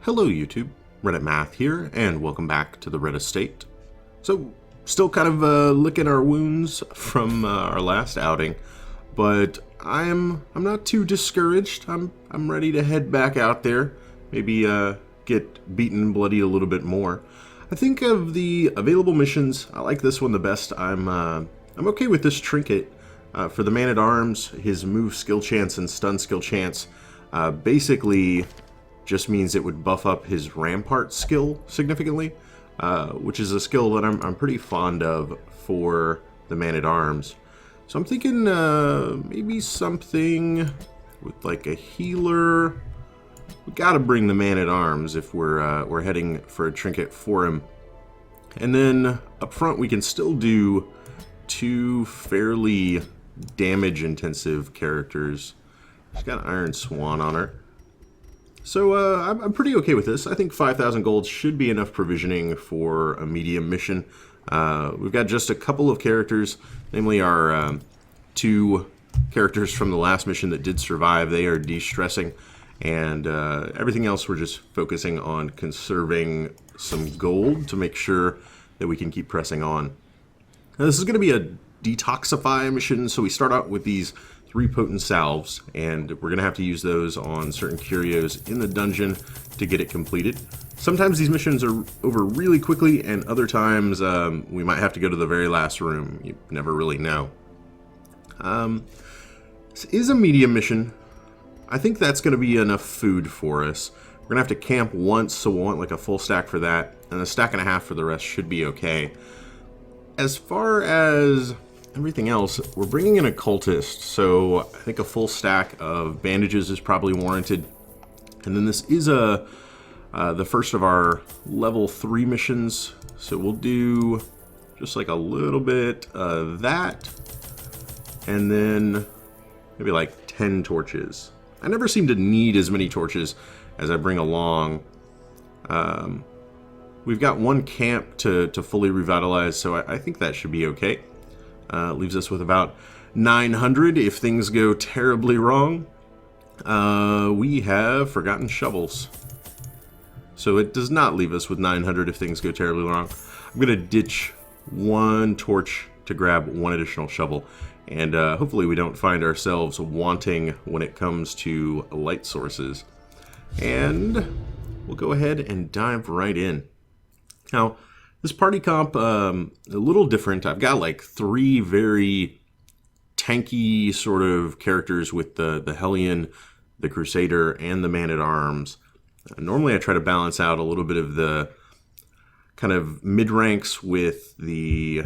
Hello YouTube, Reddit Math here, and welcome back to the Red Estate. So, still kind of licking our wounds from our last outing, but I'm not too discouraged. I'm ready to head back out there, maybe get beaten and bloody a little bit more. I think of the available missions, I like this one the best. I'm okay with this trinket. For the man-at-arms, his move skill chance and stun skill chance basically just means it would buff up his rampart skill significantly, which is a skill that I'm pretty fond of for the man-at-arms. So I'm thinking maybe something with like a healer. We gotta bring the man-at-arms if we're heading for a trinket for him. And then up front we can still do two fairly damage-intensive characters. She's got Iron Swan on her. So I'm pretty okay with this. I think 5,000 gold should be enough provisioning for a medium mission. We've got just a couple of characters, namely our two characters from the last mission that did survive. They are de-stressing, and everything else we're just focusing on conserving some gold to make sure that we can keep pressing on. Now, this is going to be a detoxify mission, so we start out with these 3 potent salves, and we're going to have to use those on certain curios in the dungeon to get it completed. Sometimes these missions are over really quickly, and other times we might have to go to the very last room. You never really know. This is a medium mission. I think that's going to be enough food for us. We're going to have to camp once, so we'll want like a full stack for that, and a stack and a half for the rest should be okay. As far as everything else, we're bringing in a cultist, so I think a full stack of bandages is probably warranted. And then this is the first of our level 3 missions, so we'll do just like a little bit of that, and then maybe like 10 torches. I never seem to need as many torches as I bring along. We've got one camp to fully revitalize, so I think that should be okay. Leaves us with about 900 if things go terribly wrong. We have forgotten shovels. So it does not leave us with 900 if things go terribly wrong. I'm going to ditch one torch to grab one additional shovel. And hopefully we don't find ourselves wanting when it comes to light sources. And we'll go ahead and dive right in. Now, this party comp, a little different. I've got like 3 very tanky sort of characters with the Hellion, the Crusader, and the Man-at-Arms. Normally I try to balance out a little bit of the kind of mid-ranks with the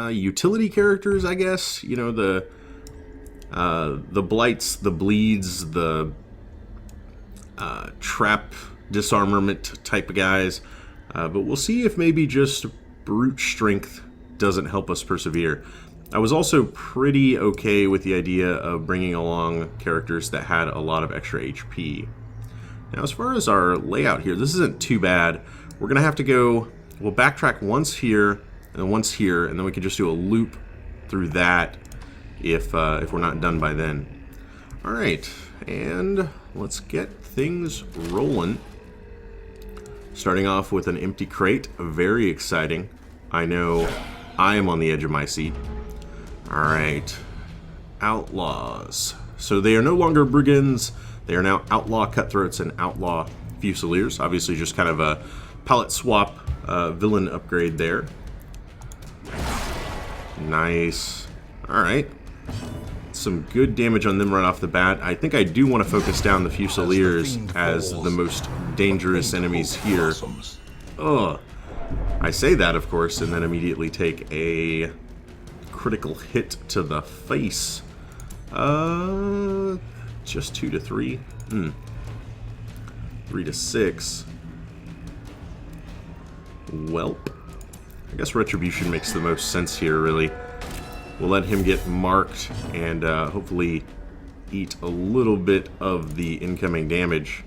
utility characters, I guess. You know, the blights, the bleeds, the trap disarmament type of guys. But we'll see if maybe just brute strength doesn't help us persevere. I was also pretty okay with the idea of bringing along characters that had a lot of extra HP. Now, as far as our layout here, this isn't too bad. We're going to have to go, we'll backtrack once here, and then once here, and then we can just do a loop through that if we're not done by then. Alright, and let's get things rolling. Starting off with an empty crate, very exciting. I know I am on the edge of my seat. Alright, Outlaws. So they are no longer Brigands, they are now Outlaw Cutthroats and Outlaw Fusiliers. Obviously just kind of a palette swap villain upgrade there. Nice. Alright. Some good damage on them right off the bat. I think I do want to focus down the Fusiliers as the most dangerous enemies here. Ugh. I say that, of course, and then immediately take a critical hit to the face. Just 2 to 3. 3 to 6. Welp. I guess Retribution makes the most sense here, really. We'll let him get marked and hopefully eat a little bit of the incoming damage.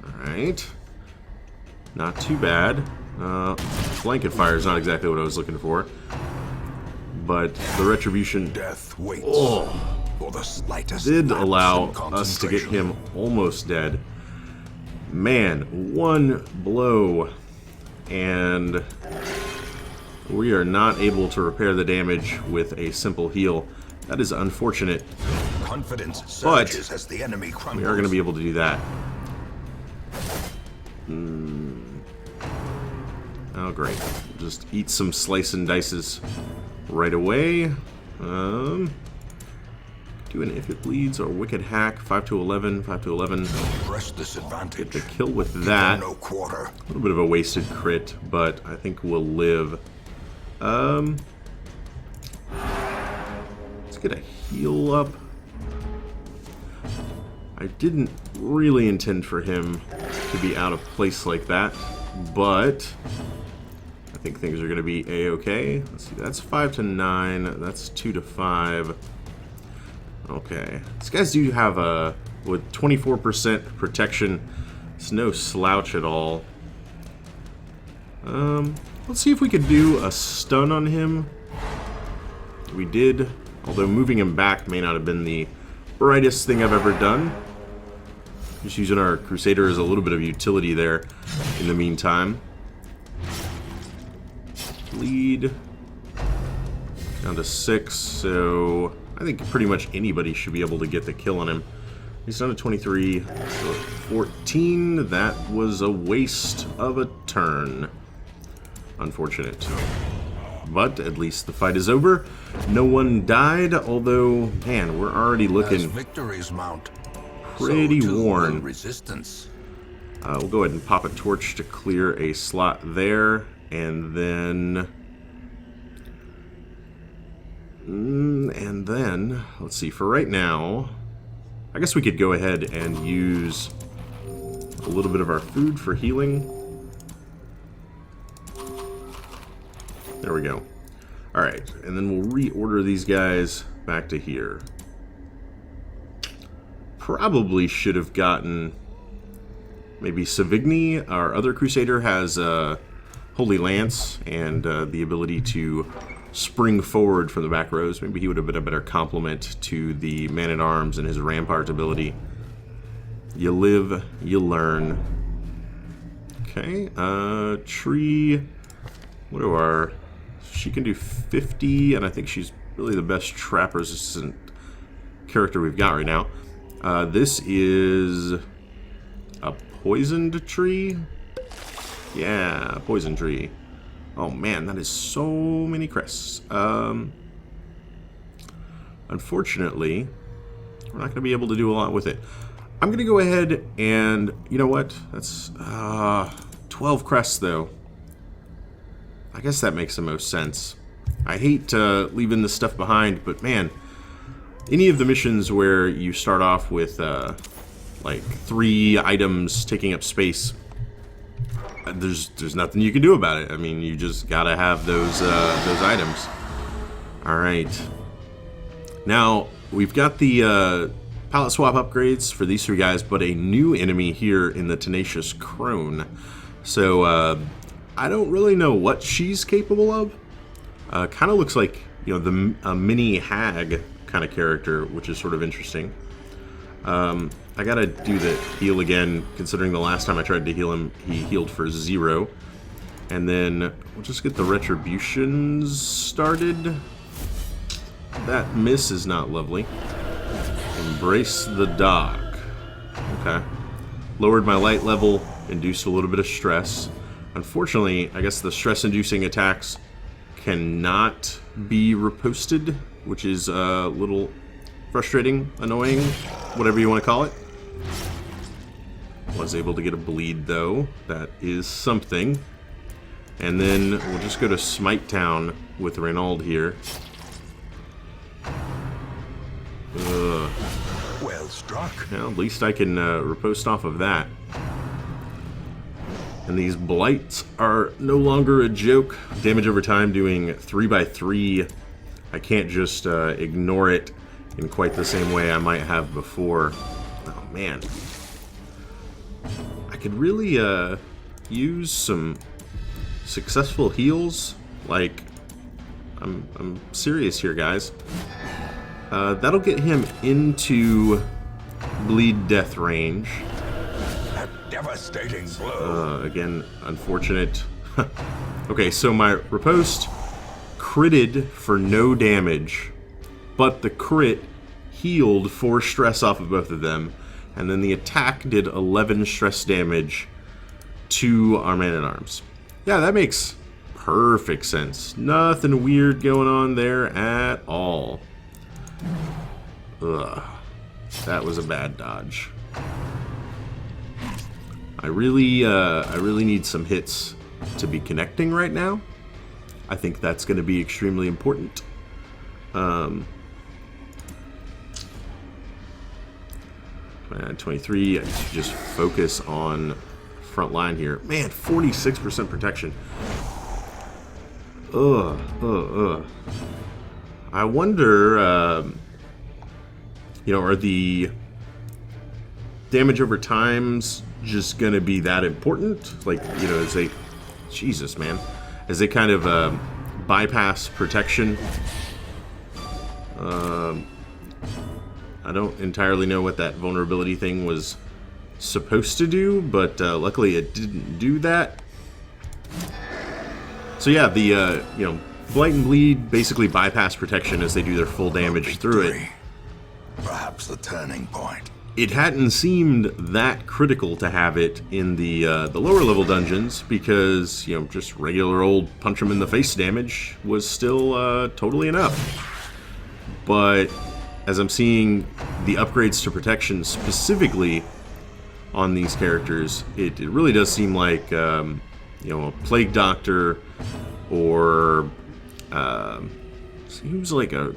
Alright. Not too bad. Blanket fire is not exactly what I was looking for. But the Retribution Death waits for the slightest did allow us to get him almost dead. Man, one blow, and we are not able to repair the damage with a simple heal. That is unfortunate. Confidence surges as the enemy crumbles. We are going to be able to do that. Oh, great. Just eat some slice and dices right away. Do an if it bleeds or wicked hack. 5 to 11. 5 to 11. Press this advantage. Get the kill with that. No quarter. A little bit of a wasted crit, but I think we'll live. Let's get a heal up. I didn't really intend for him to be out of place like that, but I think things are going to be a-okay. Let's see, that's 5 to 9. That's 2 to 5. Okay. These guys do have a, with 24% protection, it's no slouch at all. Let's see if we could do a stun on him. We did, although moving him back may not have been the brightest thing I've ever done. Just using our Crusader as a little bit of utility there in the meantime. Bleed. Down to 6, so I think pretty much anybody should be able to get the kill on him. He's down to 23, so 14. That was a waste of a turn. Unfortunate. But at least the fight is over. No one died, although, man, we're already looking victories mount, pretty so worn. Resistance. We'll go ahead and pop a torch to clear a slot there, and then let's see, for right now, I guess we could go ahead and use a little bit of our food for healing. There we go. Alright, and then we'll reorder these guys back to here. Probably should have gotten maybe Savigny. Our other Crusader has Holy Lance and the ability to spring forward from the back rows. Maybe he would have been a better complement to the Man-at-Arms and his Rampart ability. You live, you learn. Okay, Tree. What do our... She can do 50, and I think she's really the best trap-resistant character we've got right now. This is a poisoned tree? Yeah, poison tree. Oh man, that is so many crests. Unfortunately, we're not going to be able to do a lot with it. I'm going to go ahead and, you know what? That's 12 crests though. I guess that makes the most sense. I hate leaving this stuff behind, but man, any of the missions where you start off with like 3 items taking up space, there's nothing you can do about it. I mean, you just gotta have those items. All right. Now we've got the palette swap upgrades for these 3 guys, but a new enemy here in the Tenacious Crone. So I don't really know what she's capable of. Kind of looks like, you know, a mini hag kind of character, which is sort of interesting. I gotta do the heal again, considering the last time I tried to heal him, he healed for 0. And then we'll just get the retributions started. That miss is not lovely. Embrace the dog. Okay. Lowered my light level, induced a little bit of stress. Unfortunately, I guess the stress-inducing attacks cannot be riposted, which is a little frustrating, annoying, whatever you want to call it. Was able to get a bleed, though. That is something. And then we'll just go to Smite Town with Reynald here. Well struck. Well, at least I can riposte off of that. And these blights are no longer a joke. Damage over time doing 3x3. I can't just ignore it in quite the same way I might have before. Oh man. I could really use some successful heals. Like, I'm serious here, guys. That'll get him into bleed death range. A devastating blow. Again, unfortunate. Okay, so my riposte critted for no damage, but the crit healed 4 stress off of both of them, and then the attack did 11 stress damage to our man-at-arms. Yeah, that makes perfect sense. Nothing weird going on there at all. Ugh. That was a bad dodge. I really need some hits to be connecting right now. I think that's going to be extremely important. 23, I should just focus on front line here. Man, 46% protection. I wonder, you know, are the damage over times just gonna be that important? Like, you know, as they, Jesus, man, as they kind of bypass protection. I don't entirely know what that vulnerability thing was supposed to do, but luckily it didn't do that. So yeah, the you know, blight and bleed basically bypass protection as they do their full damage through it. Perhaps the turning point. It hadn't seemed that critical to have it in the lower level dungeons because, you know, just regular old punch them in the face damage was still totally enough. But as I'm seeing the upgrades to protection specifically on these characters, it really does seem like you know, a plague doctor or seems like I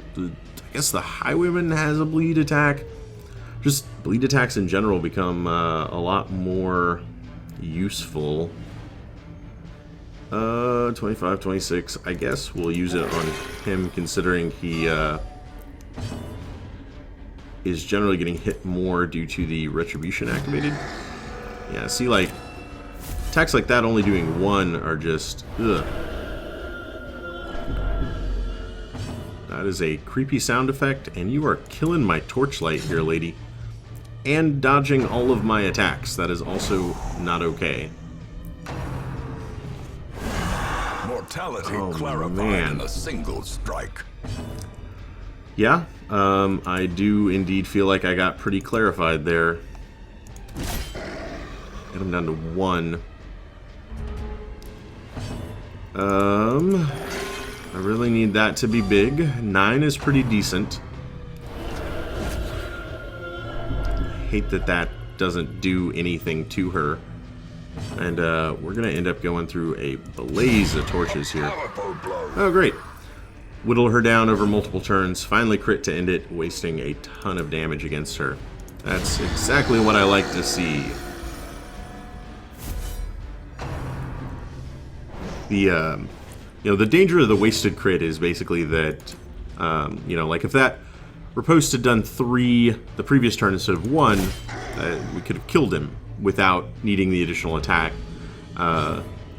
guess the highwayman has a bleed attack. Just bleed attacks in general become a lot more useful. 25, 26. I guess we'll use it on him considering he is generally getting hit more due to the retribution activated. Yeah, see, like attacks like that only doing 1 are just ugh. That is a creepy sound effect, and you are killing my torchlight here, lady. And dodging all of my attacks. That is also not okay. Mortality Oh, clarified man. in a single strike. Yeah, I do indeed feel like I got pretty clarified there. Get him down to 1. I really need that to be big. 9 is pretty decent. Hate that that doesn't do anything to her. And we're gonna end up going through a blaze of torches here. Oh, great. Whittle her down over multiple turns, finally crit to end it, wasting a ton of damage against her. That's exactly what I like to see. The you know, the danger of the wasted crit is basically that you know, like if that riposte had done 3 the previous turn instead of 1, we could have killed him without needing the additional attack.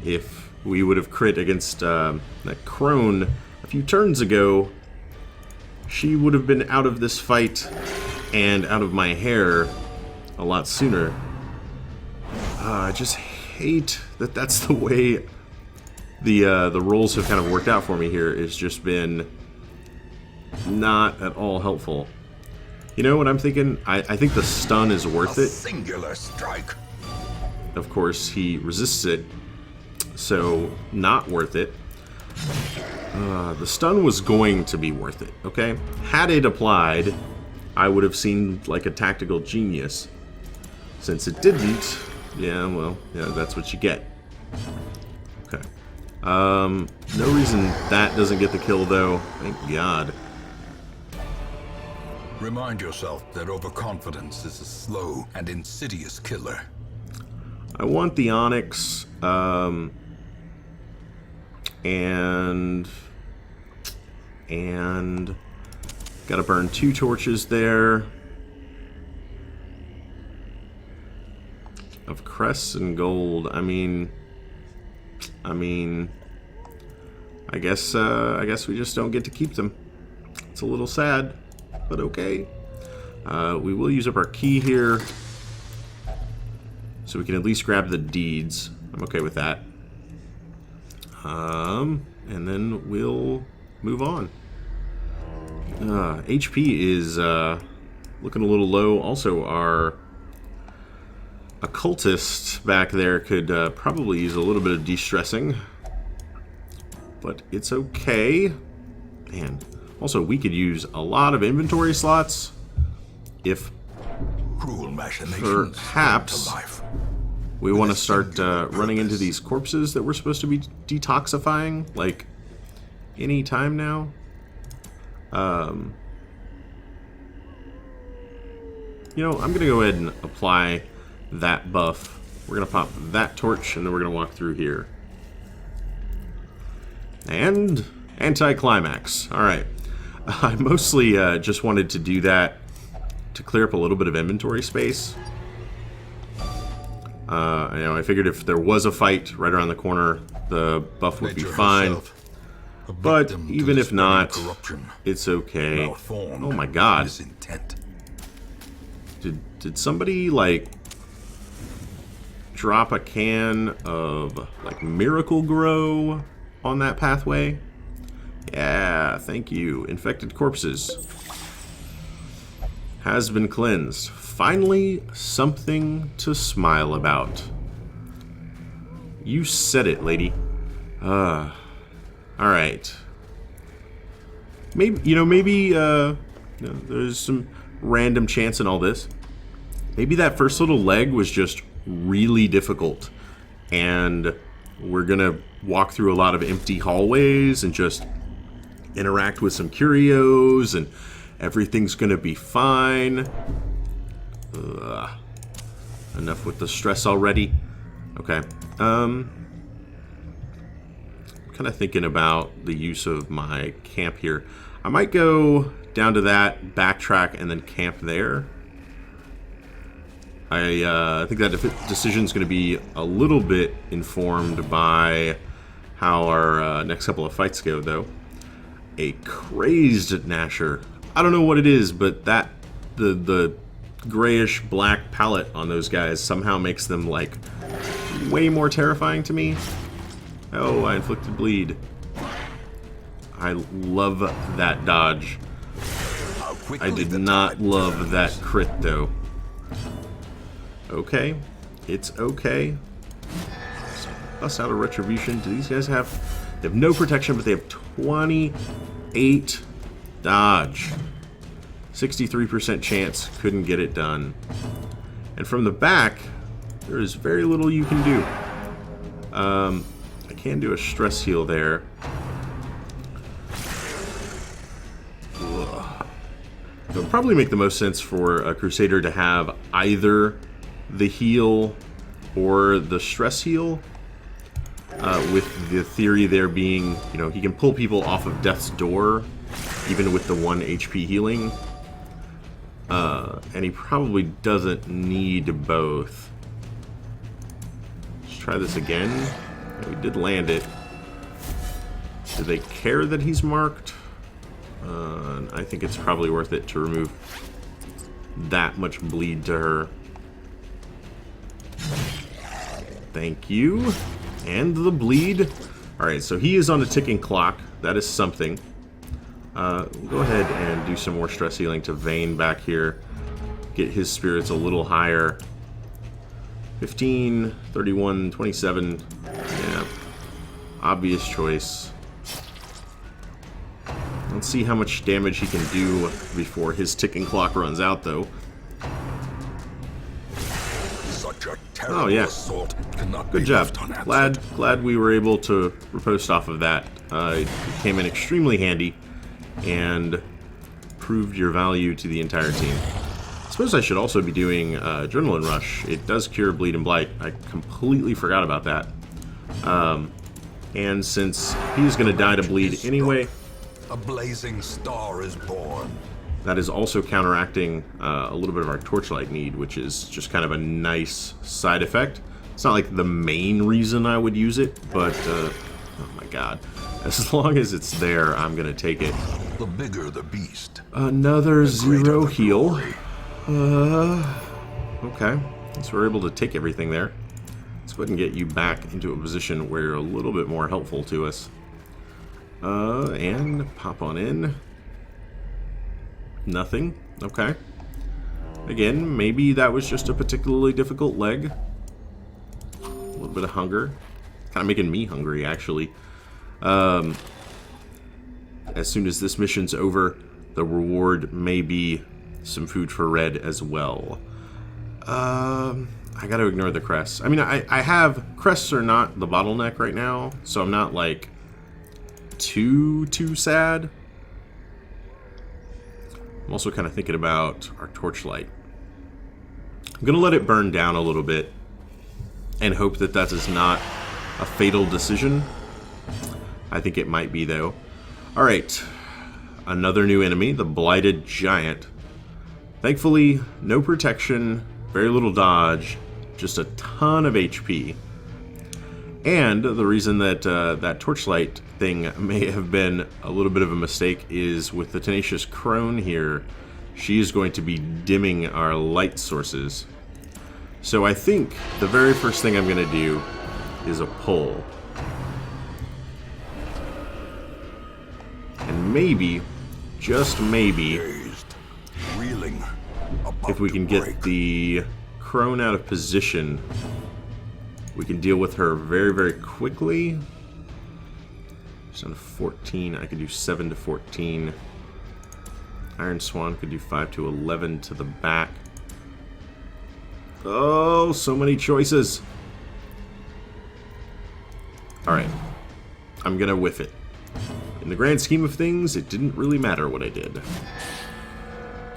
If we would have crit against that crone a few turns ago, she would have been out of this fight and out of my hair a lot sooner. I just hate that that's the way the rolls have kind of worked out for me here. It's just been not at all helpful. You know what I'm thinking? I think the stun is worth it. Singular strike. Of course, he resists it, so not worth it. The stun was going to be worth it, okay? Had it applied, I would have seemed like a tactical genius. Since it didn't, yeah, well, yeah, that's what you get. Okay. No reason that doesn't get the kill, though. Thank God. Remind yourself that overconfidence is a slow and insidious killer. I want the onyx, and gotta burn 2 torches there of crests and gold. I guess we just don't get to keep them. It's a little sad, but okay. We will use up our key here. So we can at least grab the deeds. I'm okay with that. And then we'll move on. HP is looking a little low. Also, our occultist back there could probably use a little bit of de-stressing. But it's okay. Man. Also, we could use a lot of inventory slots if Cruel machinations perhaps come to life. we want to start running into these corpses that we're supposed to be detoxifying, like, any time now. You know, I'm going to go ahead and apply that buff. We're going to pop that torch, and then we're going to walk through here. And anticlimax. Alright. I mostly just wanted to do that to clear up a little bit of inventory space. You know, I figured if there was a fight right around the corner, the buff would be fine. But even if not, it's okay. Oh my god. Did somebody, like, drop a can of, like, Miracle Grow on that pathway? Yeah, thank you. Infected corpses. Has been cleansed. Finally, something to smile about. You said it, lady. Alright. Maybe, there's some random chance in all this. Maybe that first little leg was just really difficult. And we're gonna walk through a lot of empty hallways and just interact with some curios, and everything's gonna be fine. Enough with the stress already. Okay. Kind of thinking about the use of my camp here. I might go down to that, backtrack, and then camp there. I think that decision's going to be a little bit informed by how our next couple of fights go, though. A crazed Gnasher. I don't know what it is, but that the grayish black palette on those guys somehow makes them, like, way more terrifying to me. Oh, I inflicted bleed. I love that dodge. I did not love that crit, though. Okay. It's okay. Bust out a retribution. Do these guys have... They have no protection, but they have 28 dodge. 63% chance. Couldn't get it done. And from the back, there is very little you can do. I can do a stress heal there. It would probably make the most sense for a Crusader to have either the heal or the stress heal, with the theory there being, you know, he can pull people off of death's door even with the 1 HP healing, and he probably doesn't need both. Let's try this again. We did land it. Do they care that he's marked? I think it's probably worth it to remove that much bleed to her. Thank you. And the bleed. Alright, so he is on a ticking clock. That is something. We'll go ahead and do some more stress healing to Vayne back here. Get his spirits a little higher. 15, 31, 27. Yeah. Obvious choice. Let's see how much damage he can do before his ticking clock runs out, though. Such a Oh, yeah. Good job. Glad we were able to riposte off of that. It came in extremely handy and proved your value to the entire team. I suppose I should also be doing Adrenaline Rush. It does cure Bleed and Blight. I completely forgot about that. And since he's going to die to bleed anyway, a blazing star is born. That is also counteracting a little bit of our torchlight need, which is just kind of a nice side effect. It's not like the main reason I would use it, but oh my god. As long as it's there, I'm going to take it. The bigger the beast. Another 0 heal. Okay. So we're able to take everything there. Let's go ahead and get you back into a position where you're a little bit more helpful to us. And pop on in. Nothing. Okay. Again, maybe that was just a particularly difficult leg. A little bit of hunger. Kind of making me hungry, actually. As soon as this mission's over, the reward may be some food for Red as well. I gotta ignore the crests. I mean, I have... Crests are not the bottleneck right now, so I'm not, like, too sad. I'm also kind of thinking about our torchlight. I'm gonna let it burn down a little bit and hope that that is not a fatal decision. I think it might be, though. Alright. Another new enemy, the Blighted Giant. Thankfully, no protection, very little dodge, just a ton of HP. And the reason that that torchlight thing may have been a little bit of a mistake is with the Tenacious Crone here, she is going to be dimming our light sources. So I think the very first thing I'm going to do is a pull. And maybe, just maybe, if we can get the Crone out of position, we can deal with her very, very quickly. She's on 14. I could do 7 to 14. Iron Swan could do 5 to 11 to the back. Oh, so many choices. Alright. I'm gonna whiff it. In the grand scheme of things, it didn't really matter what I did.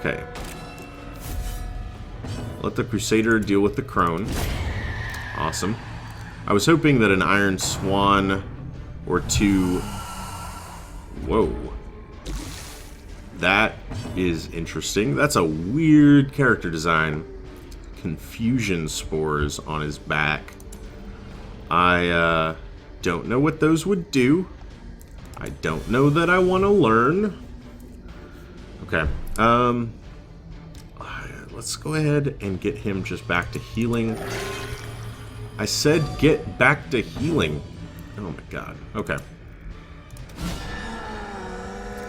Okay. Let the Crusader deal with the Crone. Awesome. I was hoping that an Iron Swan or two... Whoa. That is interesting. That's a weird character design. Confusion spores on his back. I don't know what those would do. I don't know that I want to learn. Okay. Let's go ahead and get him just back to healing. I said get back to healing. Oh my god. Okay.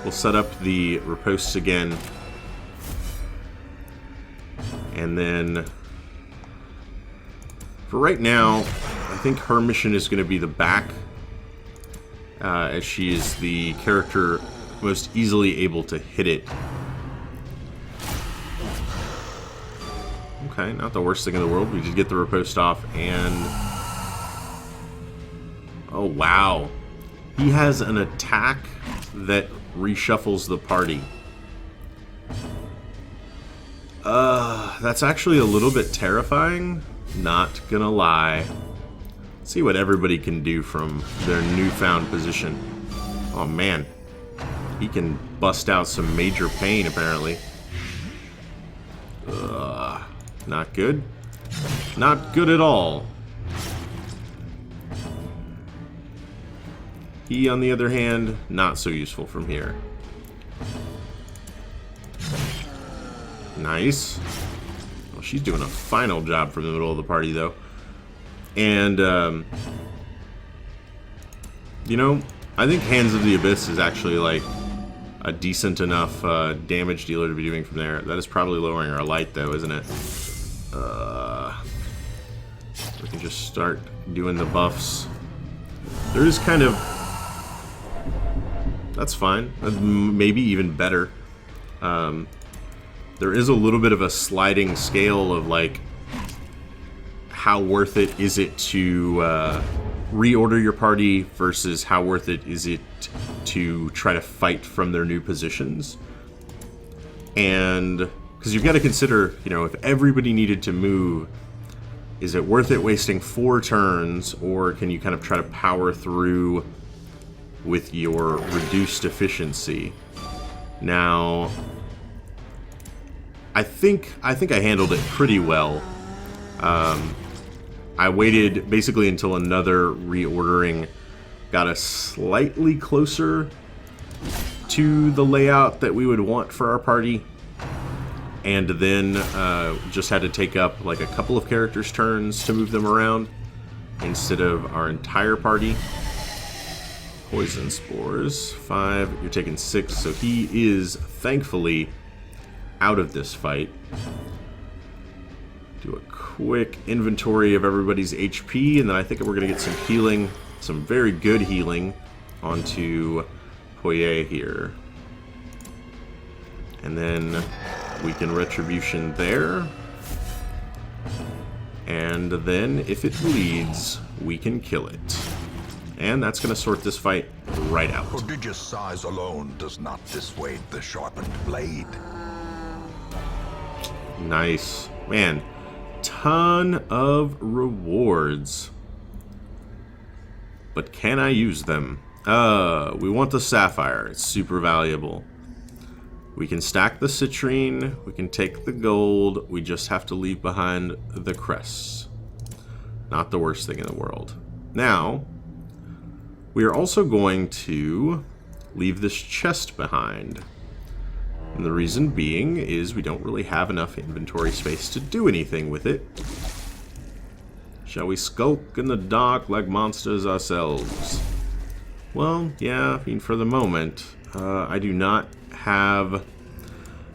We'll set up the ripostes again. And then... for right now, I think her mission is going to be the back. As she is the character most easily able to hit it. Okay, not the worst thing in the world. We did get the riposte off, and... oh, wow. He has an attack that reshuffles the party. That's actually a little bit terrifying. Not gonna lie. Let's see what everybody can do from their newfound position. Oh, man. He can bust out some major pain, apparently. Not good. Not good at all. He, on the other hand, not so useful from here. Nice. Well, she's doing a final job from the middle of the party, though. And, you know, I think Hands of the Abyss is actually, like, a decent enough damage dealer to be doing from there. That is probably lowering our light, though, isn't it? We can just start doing the buffs. There is kind of... that's fine. Maybe even better. There is a little bit of a sliding scale of, like, how worth it is it to reorder your party versus how worth it is it to try to fight from their new positions. And because you've got to consider, you know, if everybody needed to move, is it worth it wasting 4 turns, or can you kind of try to power through with your reduced efficiency? Now, I think I handled it pretty well. I waited basically until another reordering got us slightly closer to the layout that we would want for our party. and then just had to take up like a couple of characters' turns to move them around instead of our entire party. Poison spores, 5. You're taking 6, so he is thankfully out of this fight. Do a quick inventory of everybody's HP, and then I think we're going to get some healing, some very good healing, onto Poye here. And then weaken retribution there. And then, if it bleeds, we can kill it. And that's going to sort this fight right out. Prodigious size alone does not dissuade the sharpened blade. Nice. Man, ton of rewards. But can I use them? We want the sapphire. It's super valuable. We can stack the citrine. We can take the gold. We just have to leave behind the crests. Not the worst thing in the world. Now, we are also going to leave this chest behind. And the reason being is we don't really have enough inventory space to do anything with it. Shall we skulk in the dark like monsters ourselves? Well, yeah, I mean, for the moment, I do not have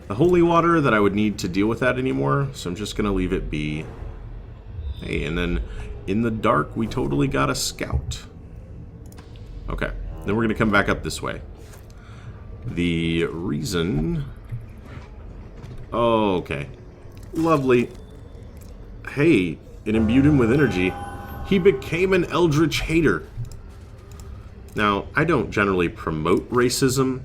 the holy water that I would need to deal with that anymore, so I'm just going to leave it be. Hey, and then in the dark, we totally got a scout. Okay, then we're going to come back up this way. The reason... Oh, okay. Lovely. Hey, it imbued him with energy. He became an eldritch hater. Now, I don't generally promote racism,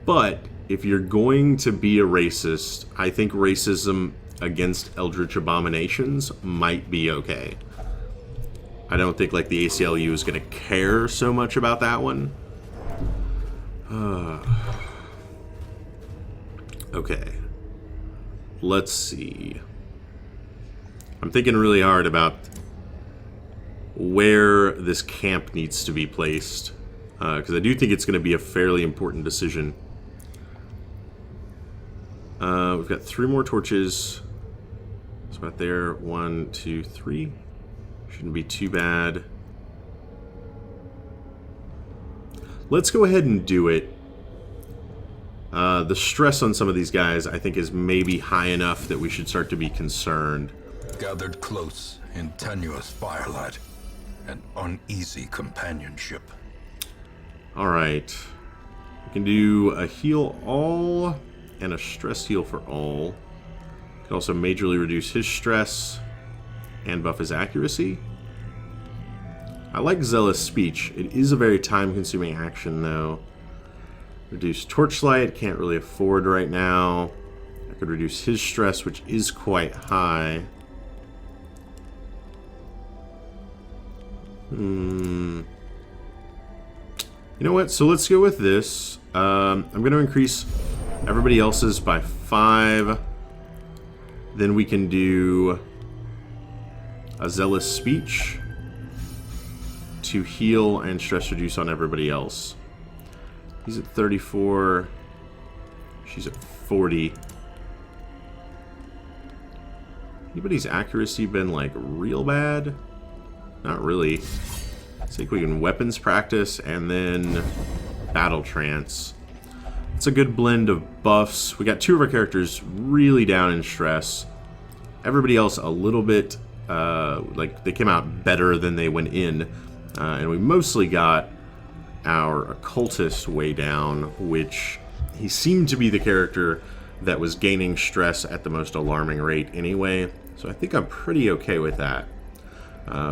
but if you're going to be a racist, I think racism against eldritch abominations might be okay. I don't think like the ACLU is going to care so much about that one. Okay. Let's see. I'm thinking really hard about where this camp needs to be placed, because I do think it's going to be a fairly important decision. We've got 3 more torches. It's about there. 1, 2, 3. Shouldn't be too bad. Let's go ahead and do it. The stress on some of these guys, I think, is maybe high enough that we should start to be concerned. Gathered close in tenuous firelight and uneasy companionship. Alright. We can do a heal all and a stress heal for all. Can also majorly reduce his stress and buff his accuracy. I like Zealous Speech. It is a very time-consuming action, though. Reduce Torchlight, can't really afford right now. I could reduce his stress, which is quite high. You know what? So let's go with this. I'm going to increase everybody else's by 5. Then we can do a Zealous Speech to heal and stress reduce on everybody else. He's at 34. She's at 40. Anybody's accuracy been like real bad? Not really. I think we can weapons practice and then battle trance. It's a good blend of buffs. We got 2 of our characters really down in stress. Everybody else a little bit like they came out better than they went in. And we mostly got our occultist way down, which he seemed to be the character that was gaining stress at the most alarming rate anyway. So I think I'm pretty okay with that.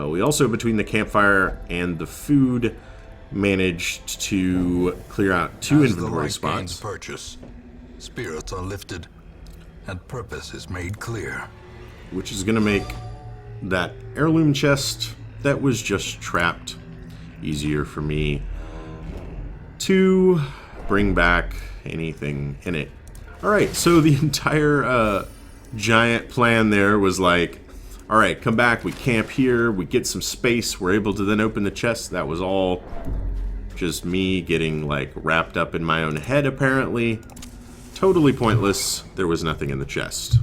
We also, between the campfire and the food, managed to clear out 2 inventory spots. Purchase, spirits are lifted, and purpose is made clear. Which is going to make that heirloom chest that was just trapped easier for me to bring back anything in it. Alright, so the entire giant plan there was like, alright, come back, we camp here, we get some space, we're able to then open the chest. That was all just me getting like wrapped up in my own head, apparently. totally pointless. There was nothing in the chest.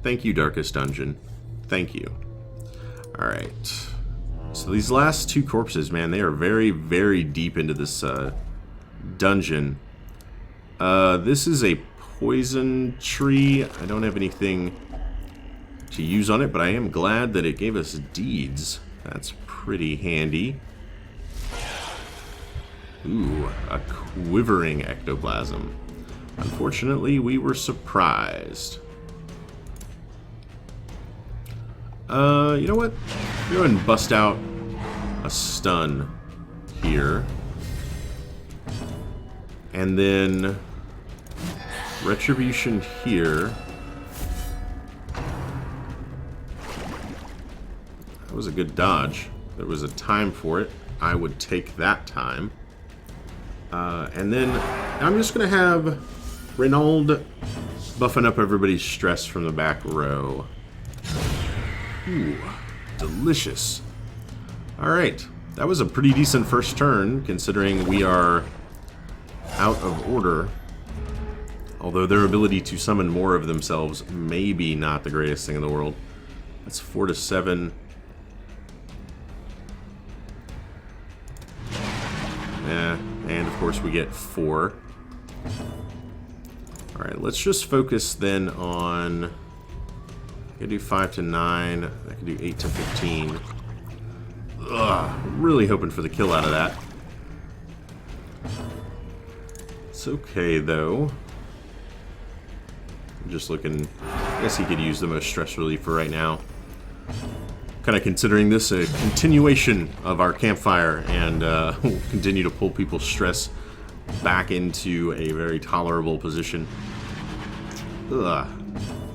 Thank you, Darkest Dungeon. Thank you. Alright. So these last two corpses, man, they are very, very deep into this dungeon. This is a poison tree. I don't have anything to use on it, but I am glad that it gave us deeds. That's pretty handy. Ooh, a quivering ectoplasm. Unfortunately, we were surprised. You know what? Go ahead and bust out a stun here. And then retribution here. That was a good dodge. There was a time for it. I would take that time. And then I'm just going to have Reynald buffing up everybody's stress from the back row. Ooh, delicious. Alright, that was a pretty decent first turn, considering we are out of order. Although their ability to summon more of themselves may be not the greatest thing in the world. That's 4 to 7. Yeah, and of course we get 4. Alright, let's just focus then on... I can do 5 to 9. I can do 8 to 15. Ugh, really hoping for the kill out of that. It's okay, though. I'm just looking... I guess he could use the most stress relief for right now. Kind of considering this a continuation of our campfire, and we'll continue to pull people's stress back into a very tolerable position. Ugh.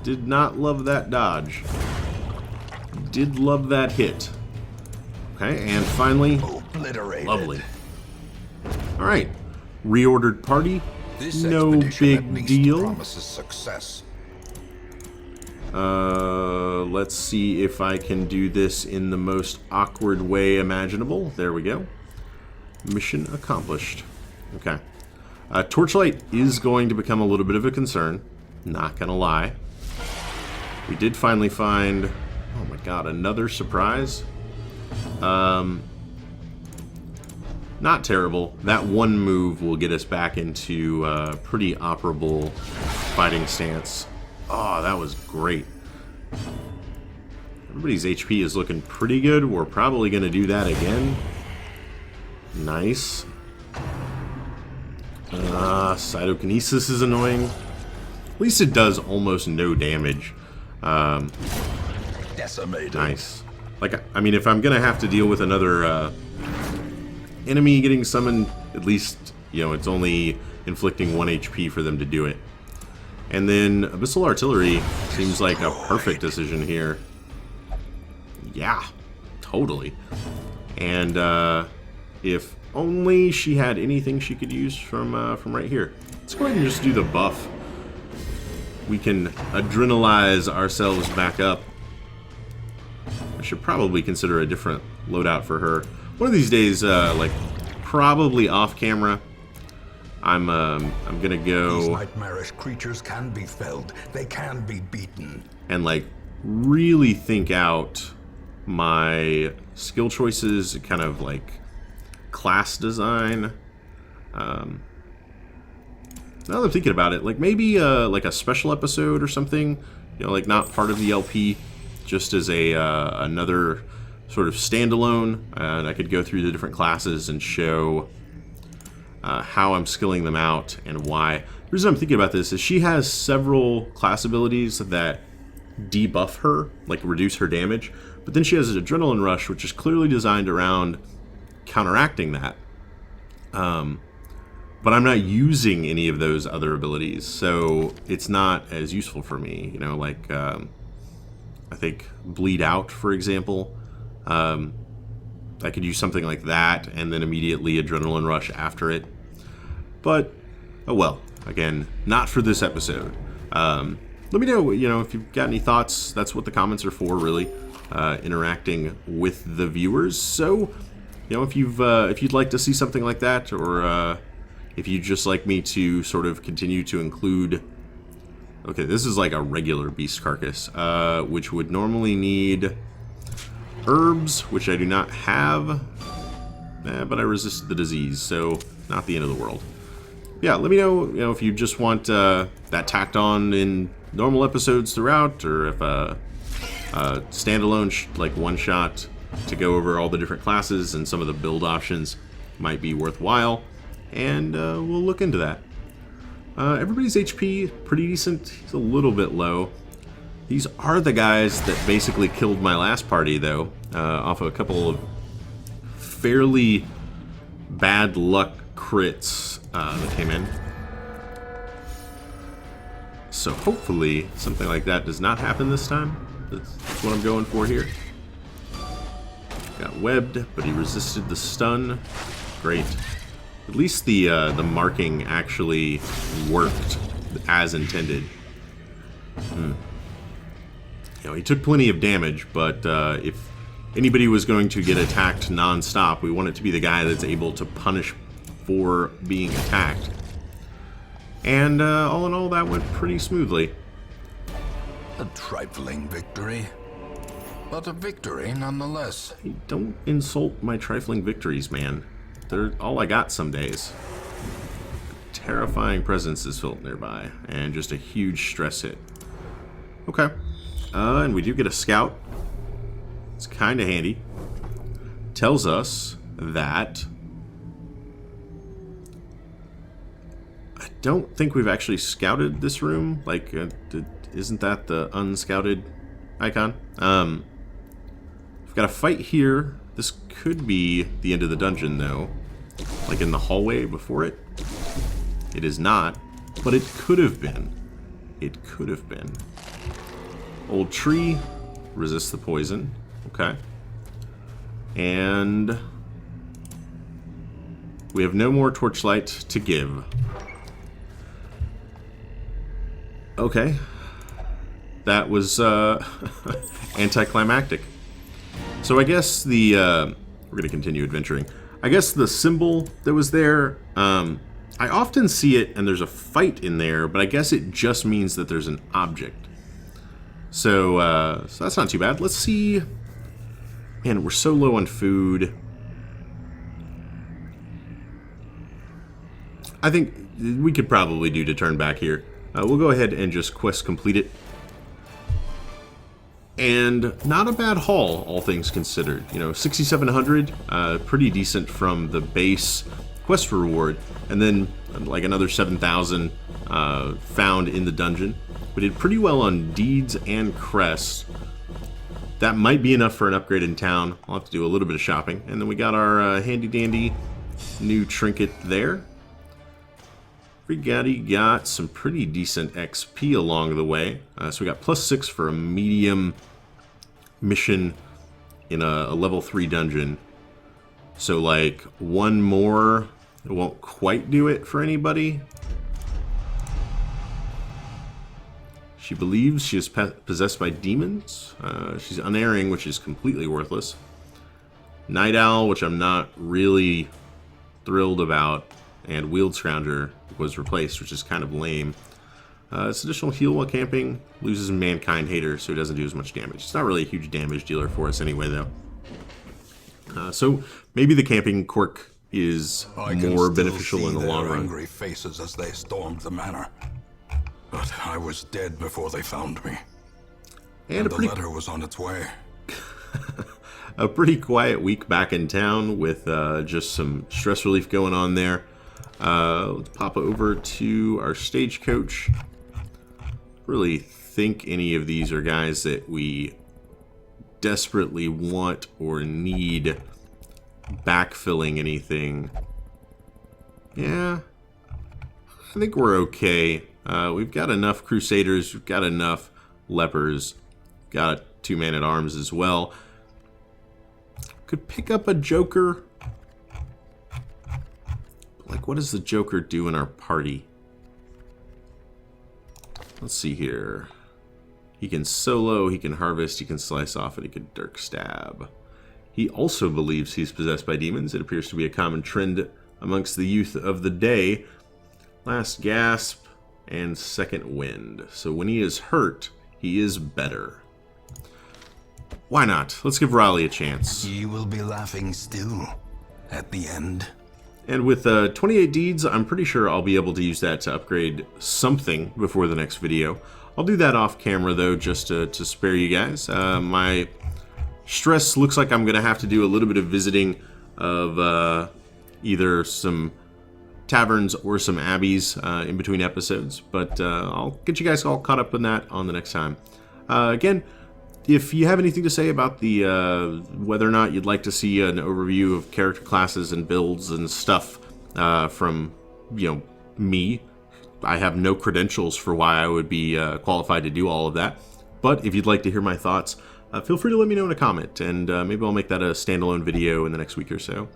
Did not love that dodge. Did love that hit. Okay, and finally, lovely. Alright, reordered party. This No big deal. Promises success. Let's see if I can do this in the most awkward way imaginable. There we go. Mission accomplished. Okay. Torchlight is going to become a little bit of a concern. Not gonna lie. We did finally find... Oh my god, another surprise? Not terrible. That one move will get us back into a pretty operable fighting stance. Oh, that was great. Everybody's HP is looking pretty good. We're probably going to do that again. Nice. Cytokinesis is annoying. At least it does almost no damage. Decimated. Nice. Like, I mean, if I'm going to have to deal with another enemy getting summoned, at least, you know, it's only inflicting 1 HP for them to do it. And then Abyssal Artillery seems like a perfect decision here. Yeah, totally. And if only she had anything she could use from right here. Let's go ahead and just do the buff. We can adrenalize ourselves back up. I should probably consider a different loadout for her. One of these days, like probably off camera, I'm gonna go. These nightmarish creatures can be felled. They can be beaten. And like really think out my skill choices, kind of like class design. Now that I'm thinking about it, like maybe like a special episode or something. You know, like not part of the LP, just as a another sort of standalone. And I could go through the different classes and show how I'm skilling them out and why. The reason I'm thinking about this is she has several class abilities that debuff her, like reduce her damage, but then she has an Adrenaline Rush, which is clearly designed around counteracting that. But I'm not using any of those other abilities, so it's not as useful for me. You know, like I think Bleed Out, for example. I could use something like that and then immediately Adrenaline Rush after it. But, oh well, again, not for this episode. Let me know, you know, if you've got any thoughts. That's what the comments are for, really, interacting with the viewers. So, you know, if you'd like to see something like that, or if you'd just like me to sort of continue to include... Okay, this is like a regular beast carcass, which would normally need herbs, which I do not have, but I resist the disease, so not the end of the world. Yeah, let me know, if you just want that tacked on in normal episodes throughout, or if a standalone, like one shot to go over all the different classes and some of the build options might be worthwhile, and we'll look into that. Everybody's HP pretty decent. He's a little bit low. These are the guys that basically killed my last party, though, off of a couple of fairly bad luck crits that came in. So hopefully something like that does not happen this time. That's what I'm going for here. Got webbed, but he resisted the stun. Great. At least the marking actually worked as intended. He took plenty of damage, but if anybody was going to get attacked non-stop, we want it to be the guy that's able to punish for being attacked. And all in all, that went pretty smoothly. A trifling victory, but a victory nonetheless. Hey, don't insult my trifling victories, man. They're all I got some days. Terrifying presence is felt nearby, and just a huge stress hit. Okay. And we do get a scout. It's kind of handy. Tells us that... I don't think we've actually scouted this room. Like, isn't that the unscouted icon? We've got a fight here. This could be the end of the dungeon, though. Like in the hallway before it. It is not, but it could have been. It could have been. Old tree, resist the poison. Okay. And we have no more torchlight to give. Okay. That was anticlimactic. So I guess the we're going to continue adventuring. I guess the symbol that was there, I often see it and there's a fight in there, but I guess it just means that there's an object. So, so that's not too bad. Let's see. Man, we're so low on food. I think we could probably do to turn back here. We'll go ahead and just quest complete it. And not a bad haul, all things considered. 6,700, pretty decent from the base quest reward. And then like another 7,000 found in the dungeon. We did pretty well on deeds and crest. That might be enough for an upgrade in town. I'll have to do a little bit of shopping. And then we got our handy dandy new trinket there. Brigady got some pretty decent XP along the way. So we got +6 for a medium mission in a level 3 dungeon. So like one more, it won't quite do it for anybody. She believes she is possessed by demons. She's unerring, which is completely worthless. Night Owl, which I'm not really thrilled about. And Weald Scrounger was replaced, which is kind of lame. It's additional heal while camping. Loses Mankind Hater, so he doesn't do as much damage. It's not really a huge damage dealer for us anyway, though. So maybe the camping quirk is more beneficial in the long run. Angry faces as they stormed the manor. But I was dead before they found me. And the letter was on its way. A pretty quiet week back in town with just some stress relief going on there. Let's pop over to our stagecoach. Really think any of these are guys that we desperately want or need backfilling anything. Yeah, I think we're okay. We've got enough Crusaders, we've got enough Lepers, got 2 man-at-arms as well. Could pick up a Joker. Like, what does the Joker do in our party? Let's see here. He can solo, he can harvest, he can slice off, and he can dirk stab. He also believes he's possessed by demons. It appears to be a common trend amongst the youth of the day. Last gasp and second wind. So when he is hurt, he is better. Why not? Let's give Riley a chance. You will be laughing still at the end. And with 28 deeds, I'm pretty sure I'll be able to use that to upgrade something before the next video. I'll do that off camera though, just to spare you guys. My stress looks like I'm going to have to do a little bit of visiting of either some taverns or some abbeys in between episodes, but I'll get you guys all caught up on that on the next time. Again, if you have anything to say about the whether or not you'd like to see an overview of character classes and builds and stuff from, you know, me, I have no credentials for why I would be qualified to do all of that. But if you'd like to hear my thoughts, feel free to let me know in a comment, and maybe I'll make that a standalone video in the next week or so.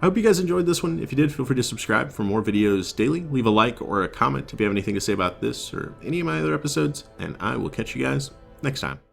I hope you guys enjoyed this one. If you did, feel free to subscribe for more videos daily. Leave a like or a comment if you have anything to say about this or any of my other episodes, and I will catch you guys next time.